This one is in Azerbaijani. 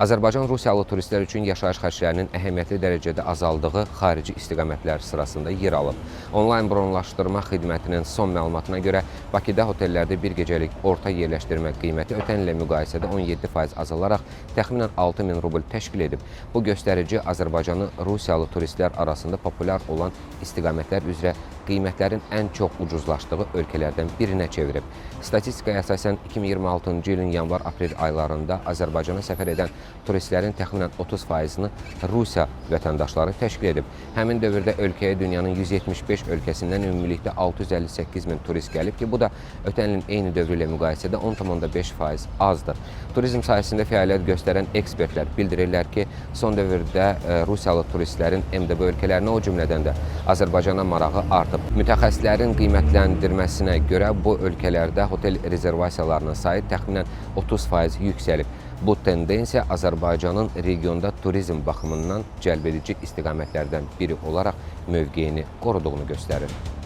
Azərbaycan Rusiyalı turistlər üçün yaşayış xərclərinin əhəmiyyətli dərəcədə azaldığı xarici istiqamətlər sırasında yer alıb. Onlayn bronlaşdırma xidmətinin son məlumatına görə Bakıda otellərdə bir gecəlik orta yerləşdirmə qiyməti ötən ilə müqayisədə 17% azalaraq təxminən 6000 rubl təşkil edib. Bu göstərici Azərbaycanı Rusiyalı turistlər arasında populyar olan istiqamətlər üzrə qiymətlərin ən çox ucuzlaşdığı ölkələrdən birinə çevirib. Statistikaya əsasən 2026-cı ilin yanvar-aprel aylarında Azərbaycana səfər edən turistlərin təxminən 30%-ni Rusiya vətəndaşları təşkil edib. Həmin dövrdə ölkəyə dünyanın 175 ölkəsindən ümumilikdə 658 min turist gəlib ki, bu da ötən ilin eyni dövrü ilə müqayisədə 10,5% azdır. Turizm sayəsində fəaliyyət göstərən ekspertlər bildirirlər ki, son dövrdə Rusiyalı turistlərin MDB ölkələrinə, o cümlədən də Azərbaycana marağı artıb. Mütəxəssislərin qiymətləndirməsinə görə bu ölkələrdə hotel rezervasiyalarının sayı təxminən 30% yüksəlib. Bu tendensiya Azərbaycanın regionda turizm baxımından cəlbedici istiqamətlərdən biri olaraq mövqeyini qoruduğunu göstərir.